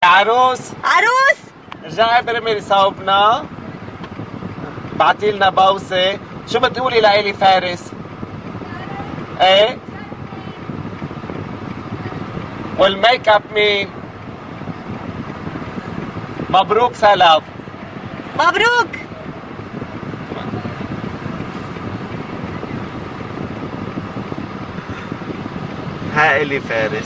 عروس عروس رجعي برمي صوبنا، بعتيلنا بوسة. شو بتقولي لإلي فارس؟ ايه؟ والميك اب مين؟ مبروك سلام. مبروك. ها إلي فارس.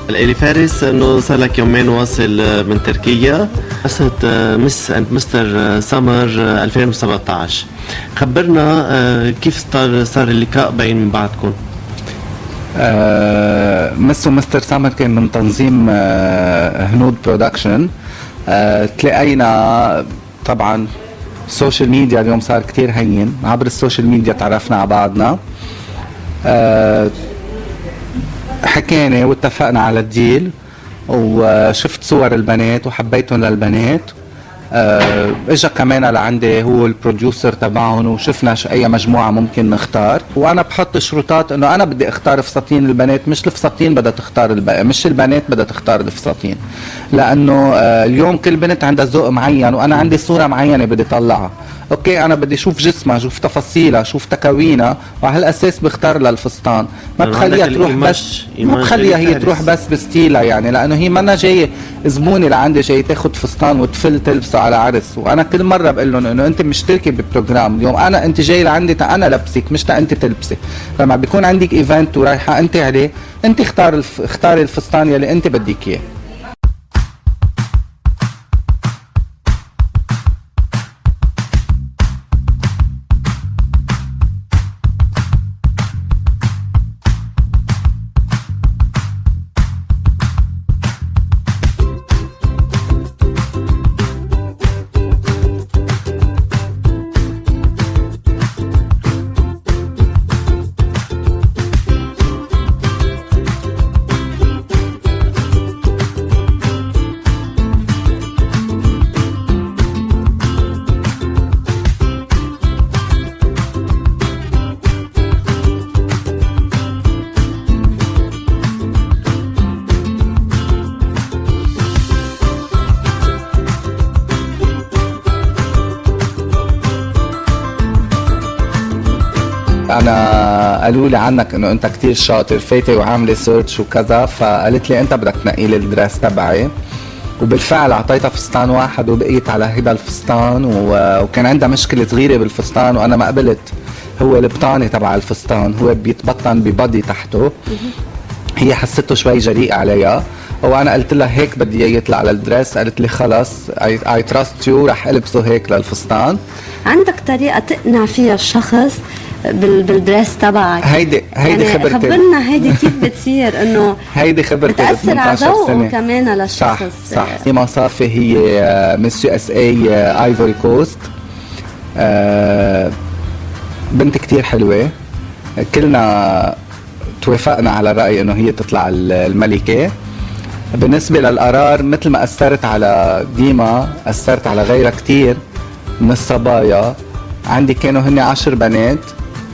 إلي فارس انه صار لك يومين واصل من تركيا، قصة مس اند مستر سمر 2017. خبرنا كيف صار اللقاء بين بعضكم؟ مس ومستر سامر كان من تنظيم هنود برودكشن. تلاقينا طبعا السوشيال ميديا اليوم صار كتير هين، عبر السوشيال ميديا تعرفنا على بعضنا، حكينا واتفقنا على الديل، وشفت صور البنات وحبيتهم للبنات. اجا كمان لعندي هو البروديوسر تبعهم، وشفنا اي مجموعه ممكن نختار، وانا بحط شروطات انه انا بدي اختار فساتين البنات، مش الفساتين بدها تختار مش البنات بدها تختار الفساتين، لانه اليوم كل بنت عندها ذوق معين، وانا عندي صوره معينه بدي طلعها. اوكي انا بدي اشوف جسمها، اشوف تفاصيلها، اشوف تكوينها، وعلى هالاساس بختار لها الفستان. ما بخليها تروح بس، ما بخليها هي تروح بس بستيلها، يعني لانه هي منا جايه زبونه لعندي جاي تاخذ فستان وتفل تلبسه على عرس. وانا كل مره بقول لهم انه انت مشتركه ببروجرام، اليوم انت جاي لعندي انا لبسك مش انت تلبسي. لما بيكون عندك ايفنت ورايحه انت عليه، انت اختاري الفستان يلي انت بدك اياه. انا قالوا لي عنك انه انت كتير شاطر فايته وعامله سيرش وكذا، فقالت لي انت بدك تنقي لي الدرس تبعي، وبالفعل اعطيتها فستان واحد وبقيت على هيدا الفستان. وكان عندها مشكله صغيره بالفستان وانا ما قبلت. هو البطانه تبع الفستان هو بيتبطن ببادي تحته، هي حسيته شوي جريء عليها، وانا قلت لها هيك بدي اياه يطلع على الدرس. قالت لي خلص اي تراست يو، رح البسه هيك للفستان. عندك طريقه تقنع فيها الشخص بالدريس تبعك؟ هيدي يعني خبرتي. خبرنا هيدي كيف بتصير انه هيدي خبرتي بتأثر على ذوقه كمان للشخص. صح. في مصافي هي مس يو اس اي ايفوري كوست، بنت كتير حلوه، كلنا توافقنا على الرأي انه هي تطلع الملكه. بالنسبه للقرار مثل ما اثرت على ديما اثرت على غيرها كتير من الصبايا. عندي كانوا هن 10 بنات،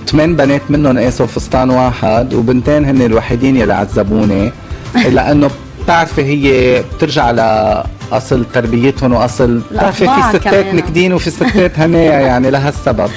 8 بنات منهم قاسوا فستان واحد، وبنتين هن الوحيدين يلي عذبوني، لانه بتعرفي هي بترجع لاصل تربيتهم، واصل بتعرفي في ستات نكدين وفي ستات هنايا، يعني لهالسبب.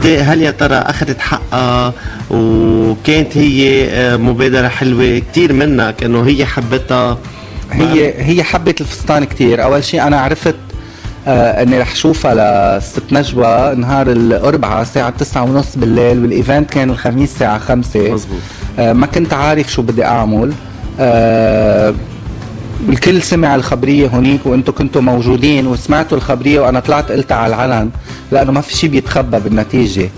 قصدي هل يا ترى اخذت حقها وكانت هي مبادرة حلوة كتير منك انه هي حبتها؟ هي حبت الفستان كتير. اول شيء انا عرفت اني رح شوفها لست نجوى نهار الاربعاء الساعة 9:30 بالليل، والايفنت كان الخميس الساعة 5. مزبوط. ما كنت عارف شو بدي اعمل. الكل سمع الخبرية هونيك وانتو كنتوا موجودين وسمعتوا الخبرية، وانا طلعت قلتها على العلن لانه ما في شيء بيتخبى بالنتيجة.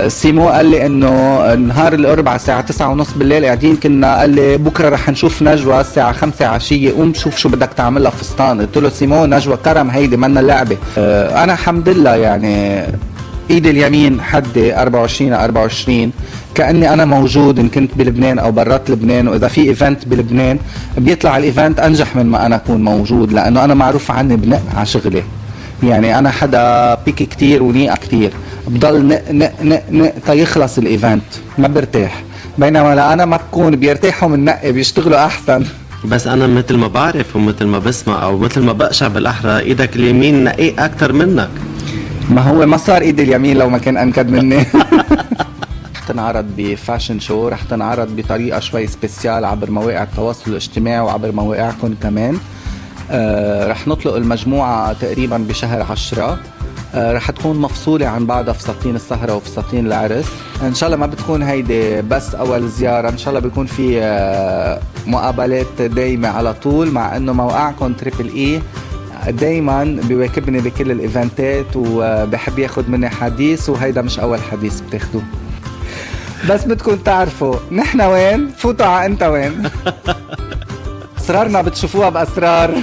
سيمو قال لي انه نهار الاربعاء الساعة 9:30 بالليل قاعدين كنا، قال لي بكرة رح نشوف نجوى الساعة 5 عشية، قوم شوف شو بدك تعملها فستان. قلت له سيمو نجوى كرم هيدي منا لعبة. انا الحمد لله يعني ايدي اليمين حدي 24/24 كأني انا موجود ان كنت بلبنان او برات لبنان، واذا في ايفنت بلبنان بيطلع الايفنت انجح من ما انا اكون موجود، لانه انا معروف عني بنق على شغلي. يعني انا حدا بيكي كتير ونيقة كتير، بضل نق نق نق نق تيخلص الايفنت، ما برتاح. بينما لا انا ما بكون بيرتاحوا من نقي، بيشتغلوا احسن. بس انا مثل ما بعرف ومثل ما بسمع او مثل ما بقشع بالاحرى ايدك اليمين نقي اكتر منك. ما هو ما صار ايدي اليمين لو ما كان انكد مني. رح تنعرض بفاشن شو، رح تنعرض بطريقة شوي سبيسيال عبر مواقع التواصل الاجتماعي وعبر مواقعكم كمان. رح نطلق المجموعة تقريبا بشهر 10. رح تكون مفصولة عن بعضها فساتين السهرة وفساتين العرس. ان شاء الله ما بتكون هيدي بس اول زيارة، ان شاء الله بيكون في مقابلات دايمة على طول، مع انه موقعكم تريبل اي دايما بيواكبني بكل الايفنتات وبحب ياخد مني حديث، وهيدا مش اول حديث بتاخدوه. بس بدكم تعرفوا نحن وين، فوتوا على انت وين. اسرارنا بتشوفوها باسرار.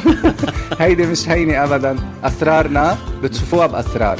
هيدي مش هيني ابدا، اسرارنا بتشوفوها باسرار.